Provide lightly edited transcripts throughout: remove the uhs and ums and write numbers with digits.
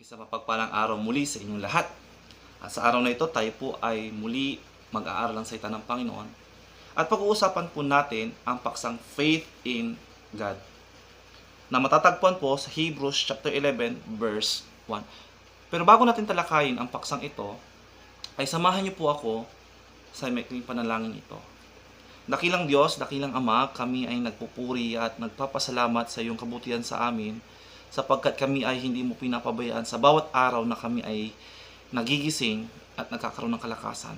Isa mapagpalang araw muli sa inyong lahat. At sa araw na ito, tayo po ay muli mag-aaral ng salita ng Panginoon. At pag-uusapan po natin ang paksang faith in God, na matatagpuan po sa Hebrews chapter 11 verse 1. Pero bago natin talakayin ang paksang ito, ay samahan niyo po ako sa maikling panalangin ito. Dakilang Diyos, dakilang Ama, kami ay nagpupuri at nagpapasalamat sa iyong kabutihan sa amin, sapagkat kami ay hindi mo pinapabayaan sa bawat araw na kami ay nagigising at nagkakaroon ng kalakasan.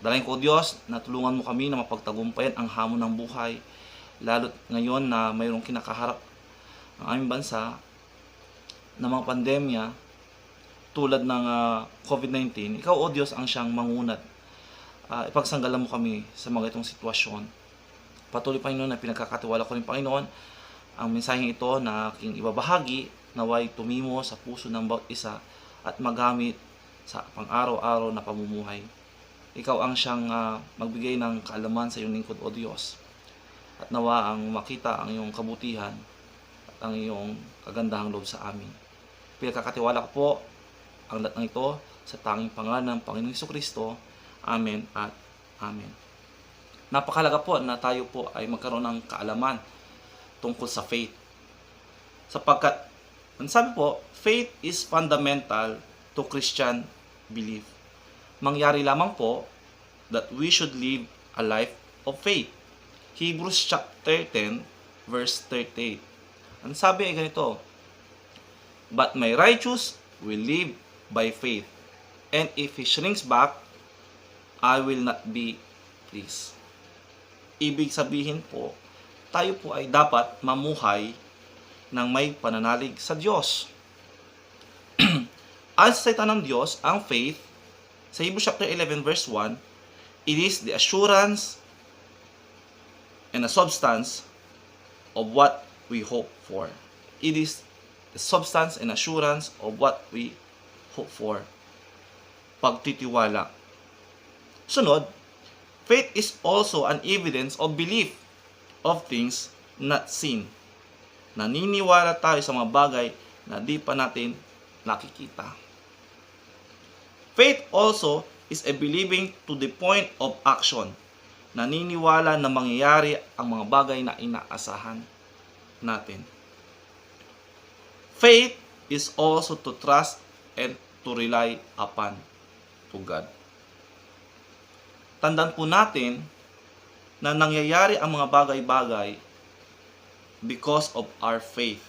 Dalangin ko, Diyos, na tulungan mo kami na mapagtagumpayan ang hamon ng buhay, lalo't ngayon na mayroong kinakaharap ang aming bansa na mga pandemya tulad ng COVID-19. Ikaw, O Diyos, ang siyang mangunat. Ipagsanggalan mo kami sa mga itong sitwasyon. Patuloy, Panginoon, na pinagkakatiwala ko rin, Panginoon, ang mensaheng ito na aking ibabahagi, naway tumimo sa puso ng bawat isa at magamit sa pang-araw-araw na pamumuhay. Ikaw ang siyang magbigay ng kaalaman sa iyong lingkod, O Diyos. At nawa ang makita ang iyong kabutihan at ang iyong kagandahang loob sa amin. Pinagkakatiwala ko po ang lahat ng ito sa tanging pangalan ng Panginoong Hesukristo. Amen at Amen. Napakahalaga po na tayo po ay magkaroon ng kaalaman tungkol sa faith. Sapagkat, ang sabi po, faith is fundamental to Christian belief. Mangyari lamang po that we should live a life of faith. Hebrews chapter 10 verse 38. Ang sabi ay ganito, "But my righteous will live by faith, and if he shrinks back, I will not be pleased." Ibig sabihin po, tayo po ay dapat mamuhay ng may pananalig sa Diyos. Ayon sa salita ng Diyos, ang faith, sa Hebrews chapter 11 verse 1, it is the assurance and the substance of what we hope for. It is the substance and assurance of what we hope for. Pagtitiwala. Sunod, faith is also an evidence of belief of things not seen. Naniniwala tayo sa mga bagay na di pa natin nakikita. Faith also is a believing to the point of action. Naniniwala na mangyayari ang mga bagay na inaasahan natin. Faith is also to trust and to rely upon to God. Tandaan po natin na nangyayari ang mga bagay-bagay because of our faith.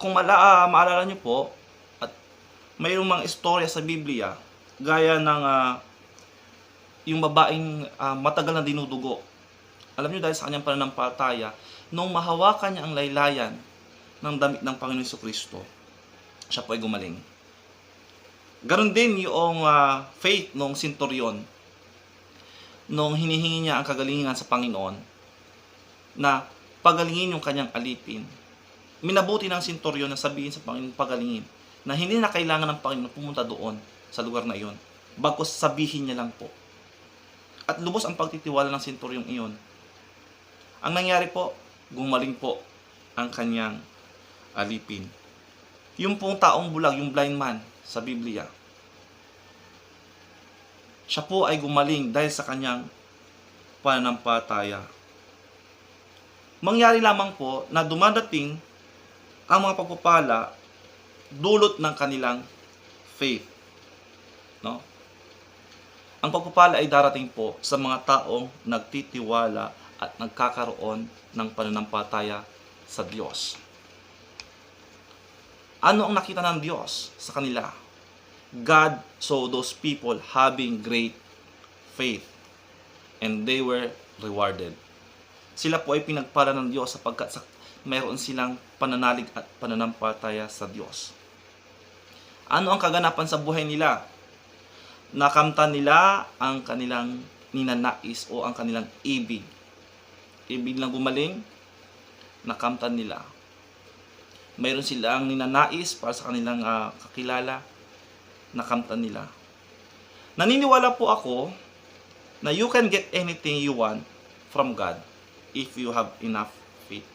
Kung maalala nyo po, at mayroong mga istorya sa Biblia, gaya ng yung babaeng matagal na dinudugo. Alam nyo, dahil sa kanyang pananampalataya, nung mahawakan niya ang laylayan ng damit ng Panginoon Hesukristo, siya po ay gumaling. Ganon din yung faith ng senturyon, nung hinihingi niya ang kagalingan sa Panginoon, na pagalingin yung kanyang alipin. Minabuti ng senturyon na sabihin sa Panginoon pagalingin, na hindi na kailangan ng Panginoon pumunta doon sa lugar na iyon, bagkus sabihin niya lang po. At lubos ang pagtitiwala ng senturyong iyon. Ang nangyari po, gumaling po ang kanyang alipin. Yung pong taong bulag, yung blind man sa Biblia, siya po ay gumaling dahil sa kanyang pananampalataya. Mangyari lamang po na dumadating ang mga pagpapala dulot ng kanilang faith. No? Ang pagpapala ay darating po sa mga taong nagtitiwala at nagkakaroon ng pananampalataya sa Diyos. Ano ang nakita ng Diyos sa kanila? God saw those people having great faith, and they were rewarded. Sila po ay pinagpala ng Diyos sapagkat mayroon silang pananalig at pananampalataya sa Diyos. Ano ang kaganapan sa buhay nila? Nakamtan nila ang kanilang ninanais o ang kanilang ibig. Ibig lang gumaling, nakamtan nila. Mayroon silang ninanais para sa kanilang kakilala, nakamtan nila. Naniniwala po ako na you can get anything you want from God if you have enough faith.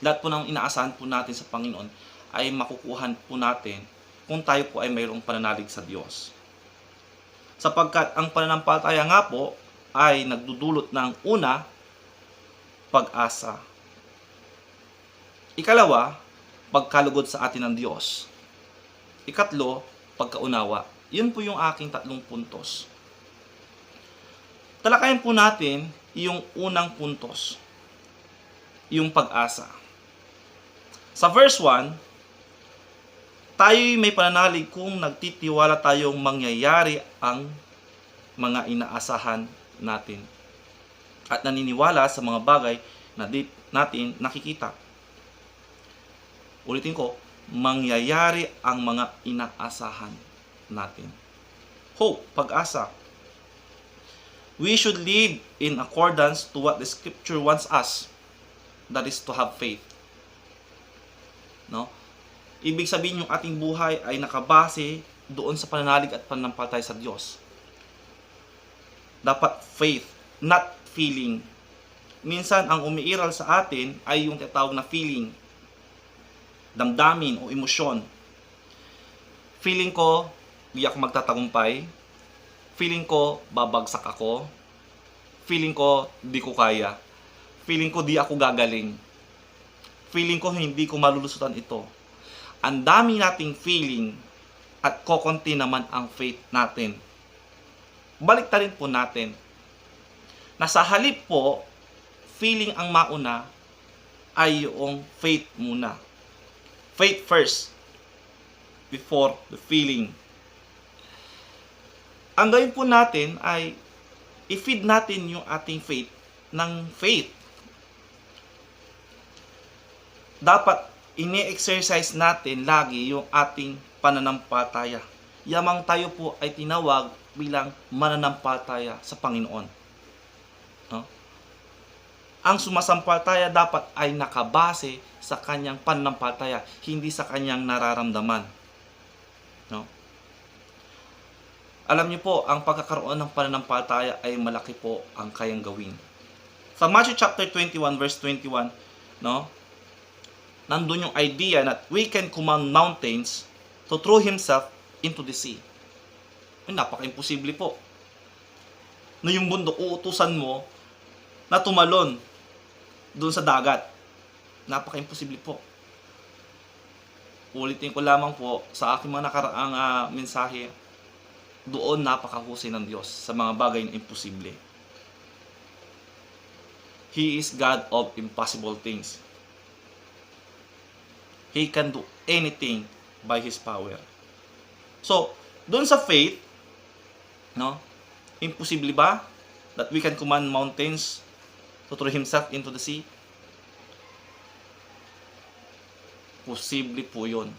lahat po ng inaasahan po natin sa Panginoon ay makukuhan po natin kung tayo po ay mayroong pananalig sa Diyos. Sapagkat ang pananampalataya nga po ay nagdudulot ng una, pag-asa. Ikalawa, pagkalugod sa atin ng Diyos. Ikatlo, pagkaunawa. Yun po yung aking 3 puntos. Talakayin po natin yung unang puntos, yung pag-asa. Sa verse 1, tayo'y may pananalig kung nagtitiwala tayong mangyayari ang mga inaasahan natin at naniniwala sa mga bagay na di natin nakikita. Ulitin ko, mangyayari ang mga inaasahan natin. Hope, pag-asa. We should live in accordance to what the Scripture wants us. That is to have faith. No? Ibig sabihin yung ating buhay ay nakabase doon sa pananalig at pananampalataya sa Diyos. Dapat faith, not feeling. Minsan ang umiiral sa atin ay yung tinatawag na feeling, damdamin o emosyon. Feeling ko, di ako magtatagumpay. Feeling ko, babagsak ako. Feeling ko, di ko kaya. Feeling ko, di ako gagaling. Feeling ko, hindi ko malulusutan ito. Ang dami nating feeling at kokonti naman ang faith natin. Baliktarin po natin. Nasa halip po, feeling ang mauna ay yung faith muna. Faith first before the feeling. Ang gawin po natin ay i-feed natin yung ating faith ng faith. Dapat ini-exercise natin lagi yung ating pananampalataya. Yamang tayo po ay tinawag bilang mananampalataya sa Panginoon. No? Ang sumasampalataya dapat ay nakabase sa kanyang pananampalataya, hindi sa kanyang nararamdaman. No? Alam niyo po, ang pagkakaroon ng pananampalataya ay malaki po ang kayang gawin. Sa Matthew chapter 21 verse 21, no? Nandun yung idea that we can command mountains to throw himself into the sea. Ay, napaka-imposible po. Na yung bundok, uutusan mo na tumalon doon sa dagat. Napaka-imposible po. Ulitin ko lamang po sa aking mga nakaraang mensahe, doon napakahusay ng Diyos sa mga bagay na imposible. He is God of impossible things. He can do anything by His power. So, doon sa faith, no? Imposible ba that we can command mountains to throw himself into the sea? Posible po 'yon.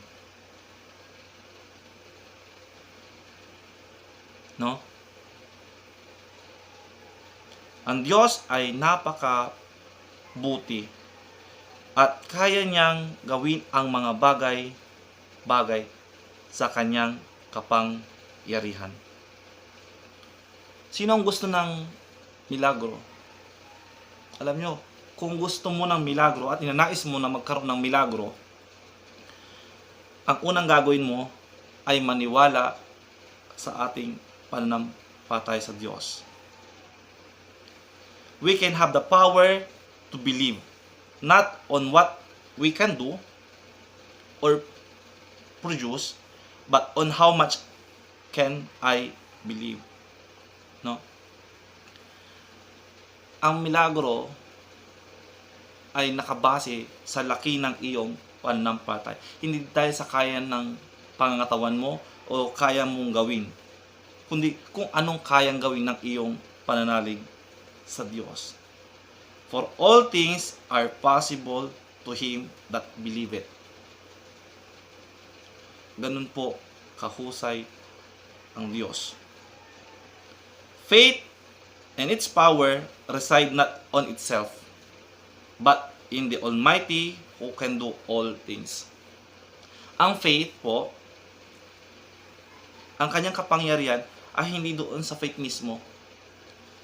No? Ang Diyos ay napaka-buti at kaya niyang gawin ang mga bagay sa kanyang kapangyarihan. Sino ang gusto ng milagro? Alam nyo, kung gusto mo ng milagro at inanais mo na magkaroon ng milagro, ang unang gagawin mo ay maniwala sa ating pananampalataya sa Diyos. We can have the power to believe, not on what we can do or produce, but on how much can I believe. No? Ang milagro ay nakabase sa laki ng iyong pananampalataya. Hindi dahil sa kaya ng pangangatawan mo o kaya mong gawin, kundi kung anong kayang gawin ng iyong pananalig sa Diyos. For all things are possible to him that believeth. Ganun po kahusay ang Diyos. Faith and its power reside not on itself, but in the Almighty who can do all things. Ang faith po, ang kanyang kapangyarihan ay hindi doon sa faith mismo,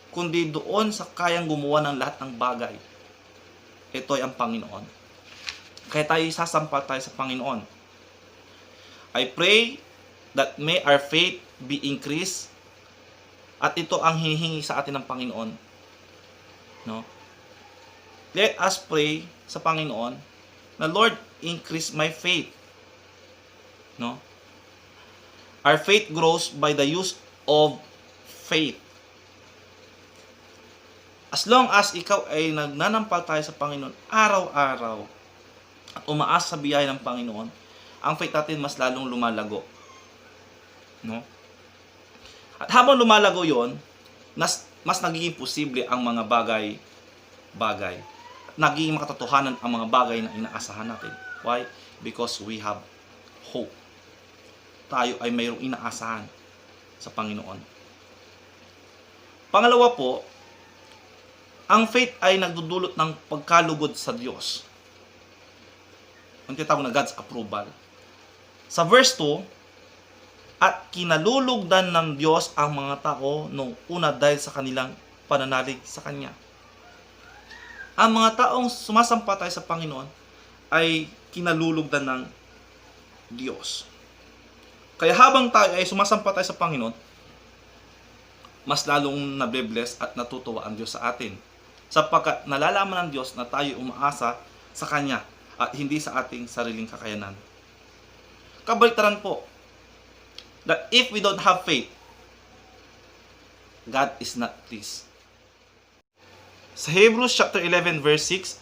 kundi doon sa kayang gumawa ng lahat ng bagay. Ito ay ang Panginoon. Kaya tayo sasampa tayo sa Panginoon. I pray that may our faith be increased. At ito ang hinihingi sa atin ng Panginoon. No? Let us pray sa Panginoon na, Lord, increase my faith. No? Our faith grows by the use of faith. As long as ikaw ay nagnanampalataya sa Panginoon araw-araw at umaasa sa biyaya ng Panginoon, ang faith natin mas lalong lumalago. No? At habang lumalago yon, mas nagiging posible ang mga bagay. At nagiging makatotohanan ang mga bagay na inaasahan natin. Why? Because we have hope. Tayo ay mayroong inaasahan sa Panginoon. Pangalawa po, ang faith ay nagdudulot ng pagkalugod sa Diyos. Ang tinatawag na God's approval. Sa verse 2, at kinalulugdan ng Diyos ang mga tao noong una dahil sa kanilang pananalig sa Kanya. Ang mga taong sumasampalataya sa Panginoon ay kinalulugdan ng Diyos. Kaya habang tayo ay sumasampalataya sa Panginoon, mas lalong nabe-bless at natutuwa ang Diyos sa atin. Sapagkat nalalaman ng Diyos na tayo umaasa sa Kanya at hindi sa ating sariling kakayanan. Kabaliktaran po, that if we don't have faith, God is not pleased. Sa Hebrews chapter 11 verse 6,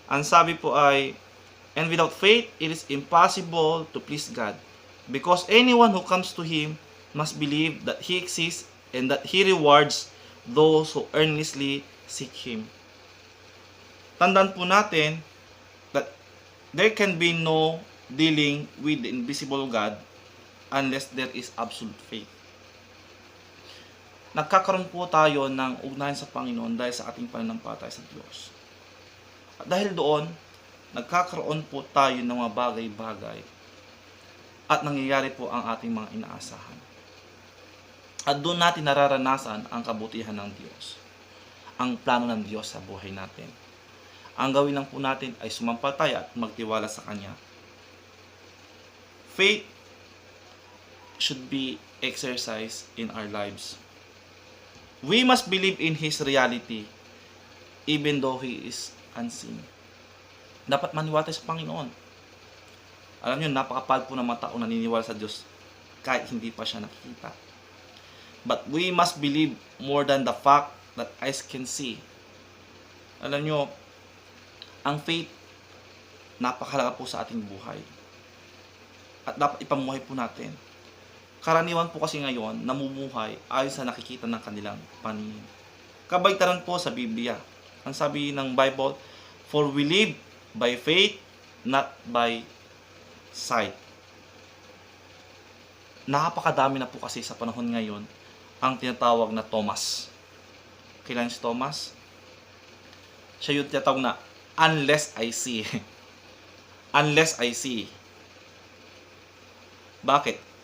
ang sabi po ay, and without faith, it is impossible to please God, because anyone who comes to Him must believe that He exists and that He rewards those who earnestly seek Him. Tandaan po natin that there can be no dealing with the invisible God unless there is absolute faith. Nagkakaroon po tayo ng ugnayan sa Panginoon dahil sa ating pananampalataya sa Diyos. At dahil doon, nagkakaroon po tayo ng mga bagay-bagay at nangyayari po ang ating mga inaasahan. At doon natin nararanasan ang kabutihan ng Diyos, ang plano ng Diyos sa buhay natin. Ang gawin lang po natin ay sumampalataya at magtiwala sa Kanya. Faith should be exercised in our lives. We must believe in His reality even though He is unseen. Dapat maniwala sa Panginoon. Alam niyo, napakapal po ng mga tao naniniwala sa Diyos kahit hindi pa siya nakikita. But we must believe more than the fact that eyes can see. Alam niyo, ang faith napakahalaga po sa ating buhay. At dapat ipamuhay po natin. Karaniwan po kasi ngayon, namumuhay ayon sa nakikita ng kanilang paningin. Kabaligtaran po sa Biblia. Ang sabi ng Bible, for we live by faith, not by sight. Napakadami na po kasi sa panahon ngayon ang tinatawag na Thomas. Kailan si Thomas? Siya yung tinatawag na unless I see. Unless I see. Bakit?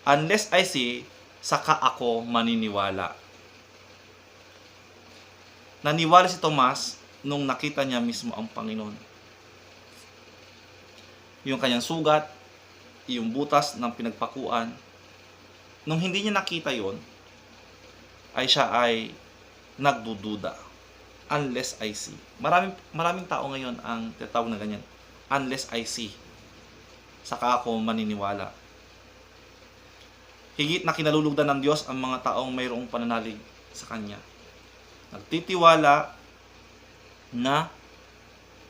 Unless I see, saka ako maniniwala. Naniwala si Tomas nung nakita niya mismo ang Panginoon. Yung kanyang sugat, yung butas ng pinagpakuan. Nung hindi niya nakita yon, ay siya ay nagdududa. Unless I see. Maraming tao ngayon ang tinatawag na ganyan. Unless I see, saka ako maniniwala. Higit na kinalulugdan ng Diyos ang mga taong mayroong pananalig sa Kanya. Nagtitiwala na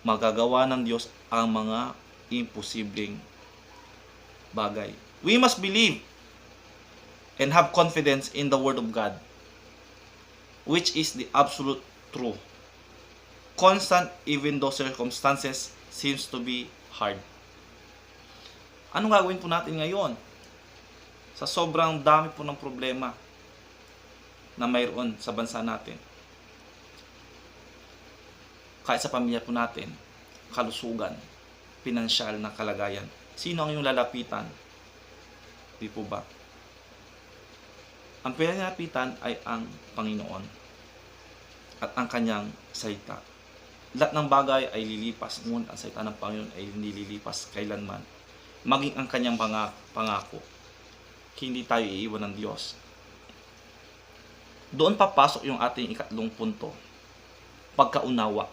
magagawa ng Diyos ang mga imposibleng bagay. We must believe and have confidence in the Word of God, which is the absolute truth. Constant even though circumstances seems to be hard. Anong gagawin po natin ngayon? Sa sobrang dami po ng problema na mayroon sa bansa natin. Kahit sa pamilya po natin, kalusugan, pinansyal na kalagayan. Sino ang iyong lalapitan? Di po ba? Ang pinalalapitan ay ang Panginoon at ang Kanyang salita. Lahat ng bagay ay lilipas, ngunit ang salita ng Panginoon ay hindi lilipas kailanman. Maging ang kanyang pangako, hindi tayo iiwan ng Diyos. Doon papasok yung ating ikatlong punto, pagkaunawa.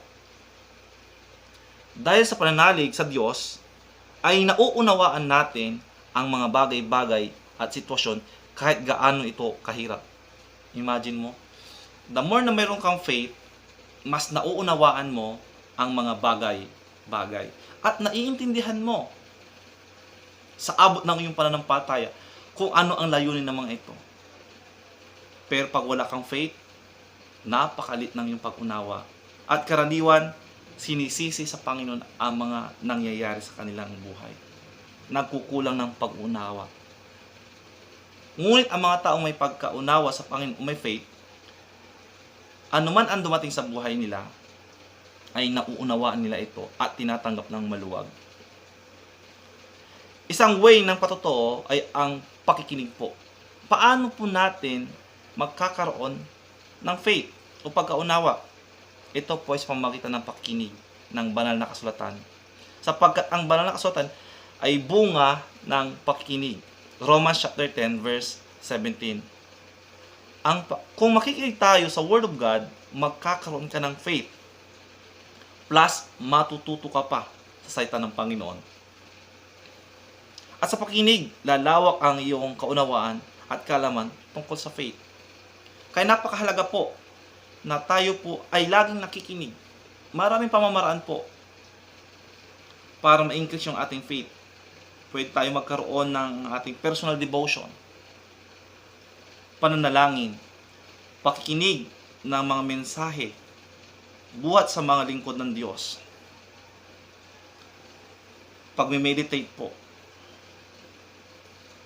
Dahil sa pananalig sa Diyos, ay nauunawaan natin ang mga bagay-bagay at sitwasyon kahit gaano ito kahirap. Imagine mo, the more na mayroon kang faith, mas nauunawaan mo ang mga bagay-bagay. At naiintindihan mo sa abot ng iyong pananampalataya kung ano ang layunin ng mga ito. Pero pag wala kang faith, napakalit ng iyong pag-unawa. At karaniwan, sinisisi sa Panginoon ang mga nangyayari sa kanilang buhay. Nagkukulang ng pag-unawa. Ngunit ang mga taong may pagkaunawa sa Panginoon, may faith, anuman ang dumating sa buhay nila, ay nauunawaan nila ito at tinatanggap ng maluwag. Isang way ng patotoo ay ang pakikinig po. Paano po natin magkakaroon ng faith o pagkaunawa? Ito po ay sa pamamagitan ng pakikinig ng banal na kasulatan. Sapagkat ang banal na kasulatan ay bunga ng pakikinig. Romans chapter 10 verse 17. Kung makikinig tayo sa Word of God, magkakaroon ka ng faith. Plus, matututo ka pa sa salita ng Panginoon. At sa pakikinig, lalawak ang iyong kaunawaan at kaalaman tungkol sa faith. Kaya napakahalaga po na tayo po ay laging nakikinig. Maraming pamamaraan po para ma-increase yung ating faith. Pwede tayo magkaroon ng ating personal devotion, pananalangin, pakikinig ng mga mensahe, buhat sa mga lingkod ng Diyos, pag-meditate po.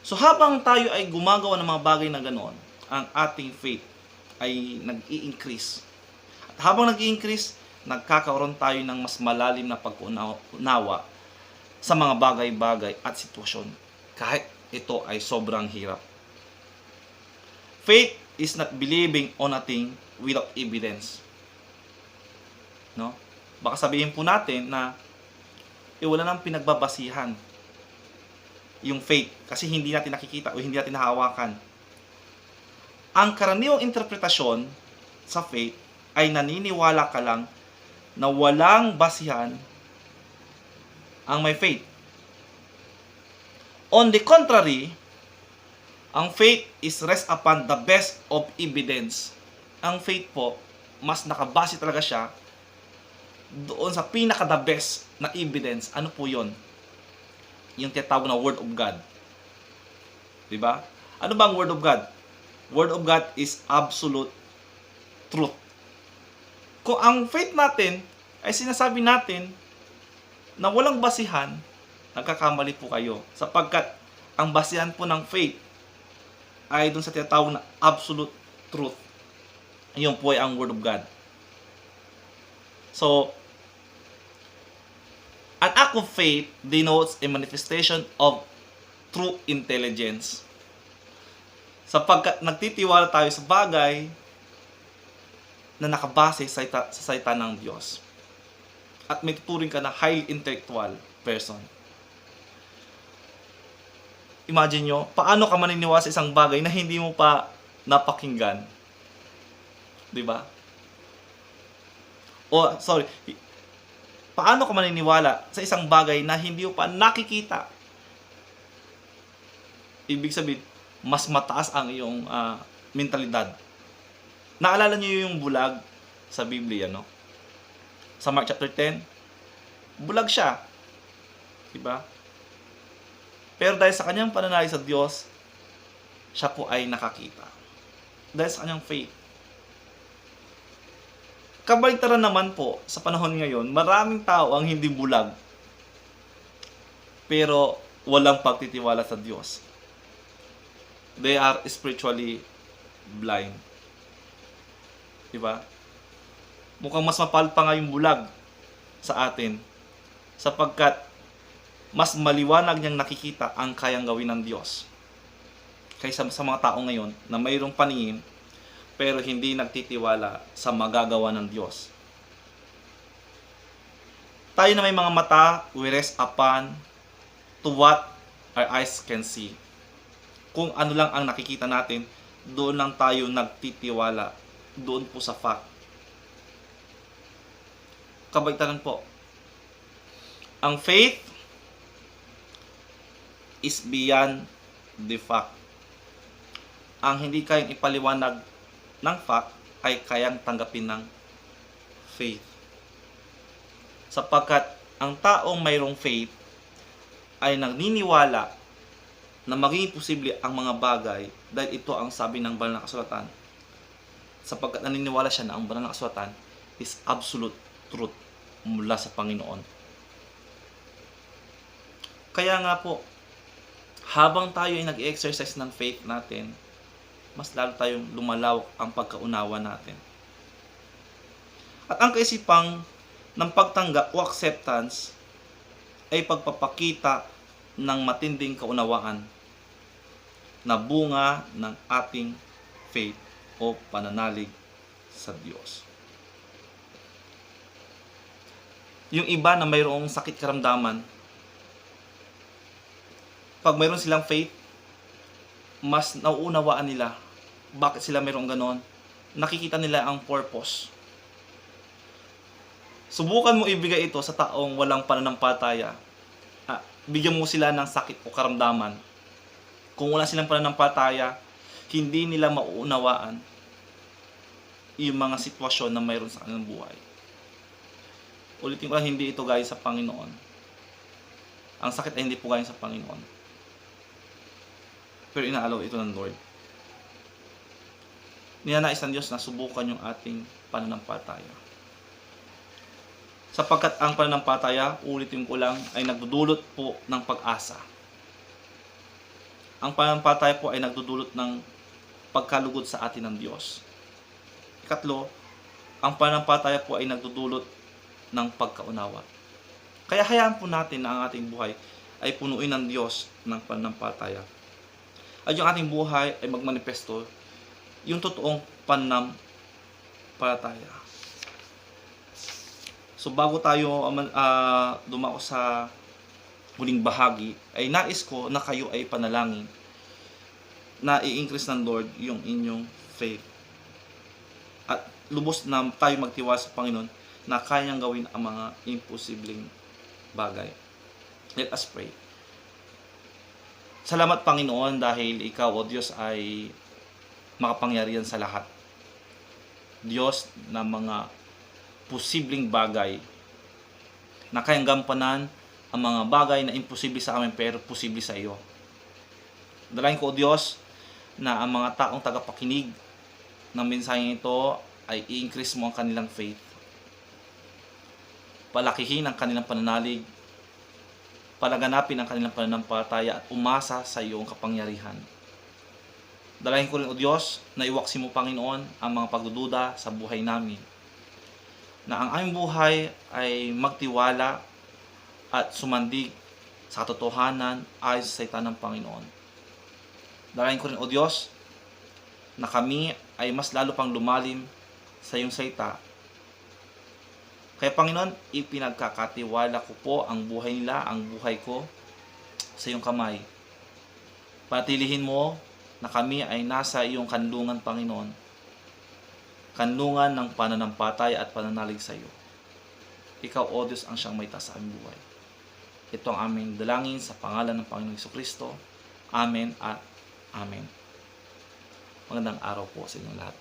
So habang tayo ay gumagawa ng mga bagay na ganoon, ang ating faith ay nag-i-increase. At habang nag-i-increase, nagkakaroon tayo ng mas malalim na pag-unawa sa mga bagay-bagay at sitwasyon, kahit ito ay sobrang hirap. Faith is not believing on a thing without evidence. No? Baka sabihin po natin na wala nang pinagbabasihan yung faith kasi hindi natin nakikita o hindi natin nahawakan. Ang karaniwang interpretasyon sa faith ay naniniwala ka lang na walang basihan ang may faith. On the contrary, ang faith is rest upon the best of evidence. Ang faith po, mas nakabase talaga siya doon sa pinaka-the best na evidence. Ano po yon? Yung tinatawag na Word of God. Diba? Ano ba ang Word of God? Word of God is absolute truth. Kung ang faith natin ay sinasabi natin na walang basihan, nagkakamali po kayo. Sapagkat ang basihan po ng faith ay doon sa tinatawag na absolute truth. Iyon po ay ang Word of God. So, an act of faith denotes a manifestation of true intelligence. Sapagkat nagtitiwala tayo sa bagay na nakabase sa salita ng Diyos. At may tuturing ka na highly intellectual person. Imagine nyo, paano ka maniniwala sa isang bagay na hindi mo pa napakinggan? Diba? Paano ka maniniwala sa isang bagay na hindi mo pa nakikita? Ibig sabihin, mas mataas ang iyong mentalidad. Naalala niyo yung bulag sa Biblia, no? Sa Mark chapter 10, bulag siya. Diba? Pero dahil sa kanyang pananalig sa Diyos, siya po ay nakakita. Dahil sa kanyang faith. Kabaligtaran naman po, sa panahon ngayon, maraming tao ang hindi bulag. Pero walang pagtitiwala sa Diyos. They are spiritually blind. Diba? Mukhang mas mapal pa nga yung bulag sa atin. Sapagkat mas maliwanag niyang nakikita ang kayang gawin ng Diyos. Kaysa sa mga tao ngayon na mayroong paningin pero hindi nagtitiwala sa magagawa ng Diyos. Tayo na may mga mata, we rest upon to what our eyes can see. Kung ano lang ang nakikita natin, doon lang tayo nagtitiwala. Doon po sa fact. Kabaligtaran po. Ang faith is beyond the fact. Ang hindi kayang ipaliwanag ng fact ay kayang tanggapin ng faith. Sapagkat ang taong mayroong faith ay naniniwala na magiging posible ang mga bagay dahil ito ang sabi ng banal na kasulatan. Sapagkat naniniwala siya na ang banal na kasulatan is absolute truth mula sa Panginoon. Kaya nga po, habang tayo ay nag-exercise ng faith natin, mas lalo tayong lumalawak ang pagkaunawa natin. At ang kaisipang ng pagtanggap o acceptance ay pagpapakita ng matinding kaunawaan na bunga ng ating faith o pananalig sa Diyos. Yung iba na mayroong sakit karamdaman, pag mayroon silang faith, mas nauunawaan nila bakit sila mayroong ganon. Nakikita nila ang purpose. Subukan mo ibigay ito sa taong walang pananampalataya. Bigyan mo sila ng sakit o karamdaman. Kung wala silang pananampalataya, hindi nila mauunawaan yung mga sitwasyon na mayroon sa kanilang buhay. Ulitin ko lang, hindi ito galing sa Panginoon. Ang sakit ay hindi po galing sa Panginoon. Pero inaalaw ito ng Lord. Ninanais ng Diyos na subukan yung ating pananampalataya. Sapagkat ang pananampalataya, ulitin ko lang, ay nagdudulot po ng pag-asa. Ang pananampalataya po ay nagdudulot ng pagkalugod sa atin ng Diyos. Ikatlo, ang pananampalataya po ay nagdudulot ng pagkaunawa. Kaya hayaan po natin na ang ating buhay ay punuin ng Diyos ng pananampalataya. At yung ating buhay ay magmanifesto yung totoong pananampalataya. So bago tayo dumako sa huling bahagi, ay nais ko na kayo ay panalangin na i-increase ng Lord yung inyong faith. At lubos na tayo magtiwala sa Panginoon na kayang gawin ang mga imposibleng bagay. Let us pray. Salamat Panginoon dahil Ikaw, O Diyos, ay makapangyarihan sa lahat. Diyos na mga posibleng bagay na kayang gampanan ang mga bagay na imposible sa amin pero posible sa iyo. Dalangin ko, O Diyos, na ang mga taong tagapakinig ng mensaheng ito ay i-increase mo ang kanilang faith. Palakihin ang kanilang pananalig, palaganapin ang kanilang pananampalataya at umasa sa iyong kapangyarihan. Dalangin ko rin, O Diyos, na iwaksi mo, Panginoon, ang mga pagdududa sa buhay namin. Na ang aming buhay ay magtiwala at sumandig sa katotohanan ayon sa salita ng Panginoon. Dalangin ko rin, O Diyos, na kami ay mas lalo pang lumalim sa iyong salita. Kaya Panginoon, ipinagkakatiwala ko po ang buhay nila, ang buhay ko sa iyong kamay. Panatilihin mo na kami ay nasa iyong kanlungan, Panginoon. Kanlungan ng pananampalataya at pananalig sa iyo. Ikaw, O Diyos, ang siyang may taas sa aming buhay. Ito ang aming dalangin sa pangalan ng Panginoong Jesucristo. Amen at Amen. Magandang araw po sa inyong lahat.